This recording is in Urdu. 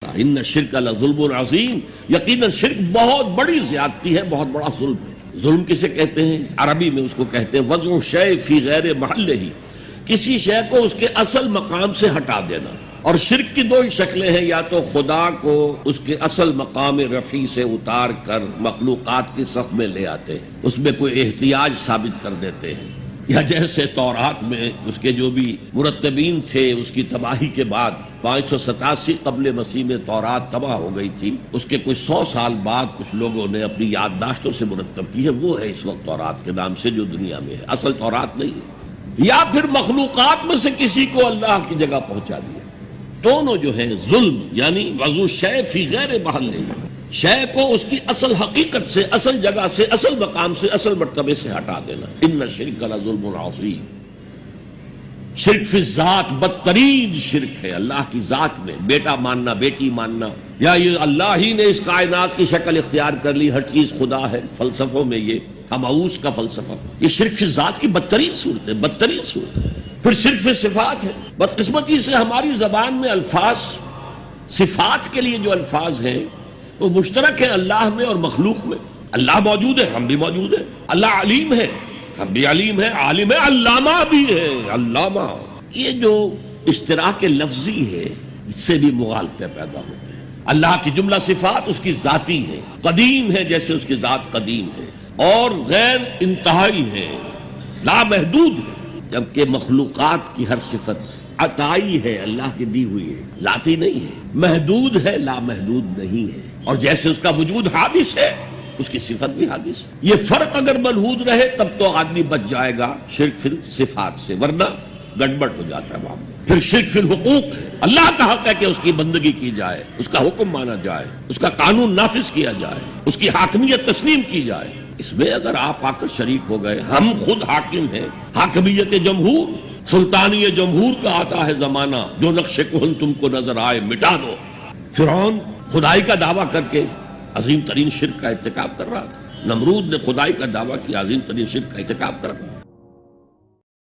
ان الشرک لظلم عظیم، یقیناً شرک بہت بڑی زیادتی ہے، بہت بڑا ظلم ہے۔ ظلم کسے کہتے ہیں؟ عربی میں اس کو کہتے ہیں وضع شیء فی غیر محلہ، کسی شے کو اس کے اصل مقام سے ہٹا دینا۔ اور شرک کی دو ہی شکلیں ہیں، یا تو خدا کو اس کے اصل مقام رفیع سے اتار کر مخلوقات کی صف میں لے آتے ہیں، اس میں کوئی احتیاج ثابت کر دیتے ہیں، یا جیسے تورات میں اس کے جو بھی مرتبین تھے اس کی تباہی کے بعد 587 قبل مسیح میں تورات تباہ ہو گئی تھی، اس کے کچھ 100 سال بعد کچھ لوگوں نے اپنی یادداشتوں سے مرتب کی ہے، وہ ہے اس وقت تورات کے نام سے جو دنیا میں ہے، اصل تورات نہیں ہے۔ یا پھر مخلوقات میں سے کسی کو اللہ کی جگہ پہنچا دیا۔ دونوں جو ہیں ظلم، یعنی وضع شیء فی غیر محلہ، شے کو اس کی اصل حقیقت سے، اصل جگہ سے، اصل مقام سے، اصل مرتبے سے ہٹا دینا۔ ان الشرک لظلم عظیم، شرک فی الذات بدترین شرک ہے، اللہ کی ذات میں بیٹا ماننا، بیٹی ماننا، یا یہ اللہ ہی نے اس کائنات کی شکل اختیار کر لی، ہر چیز خدا ہے، فلسفوں میں یہ ہمعوس کا فلسفہ، یہ شرک فی الذات کی بدترین صورت ہے، بدترین صورت ہے۔ پھر شرک فی صفات ہے، بدقسمتی سے ہماری زبان میں الفاظ صفات کے لیے جو الفاظ ہیں وہ مشترک ہے اللہ میں اور مخلوق میں۔ اللہ موجود ہے، ہم بھی موجود ہیں، اللہ علیم ہے، ہم بھی علیم ہے، عالم ہے، علامہ بھی ہے، علامہ۔ یہ جو اشتراک لفظی ہے اس سے بھی مغالطے پیدا ہوتے ہیں۔ اللہ کی جملہ صفات اس کی ذاتی ہے، قدیم ہے جیسے اس کی ذات قدیم ہے، اور غیر انتہائی ہے، لامحدود ہے، جبکہ مخلوقات کی ہر صفت عطائی ہے، اللہ کی دی ہوئی ہے، ذاتی نہیں ہے، محدود ہے، لامحدود نہیں ہے۔ اور جیسے اس کا وجود حادث ہے اس کی صفت بھی حادث ہے۔ یہ فرق اگر ملحوظ رہے تب تو آدمی بچ جائے گا شرک فی صفات سے، ورنہ گڑبڑ ہو جاتا ہے معاملہ۔ پھر شرک فی الحقوق، اللہ کا حق ہے کہ اس کی بندگی کی جائے، اس کا حکم مانا جائے، اس کا قانون نافذ کیا جائے، اس کی حاکمیت تسلیم کی جائے۔ اس میں اگر آپ آ کر شریک ہو گئے، ہم خود حاکم ہیں، حاکمیت جمہور، سلطانی جمہور کا آتا ہے زمانہ، جو نقش کہن تم کو نظر آئے مٹا دو۔ فرعون خدائی کا دعویٰ کر کے عظیم ترین شرک کا ارتکاب کر رہا تھا، نمرود نے خدائی کا دعویٰ کیا، عظیم ترین شرک کا ارتکاب کر رہا تھا۔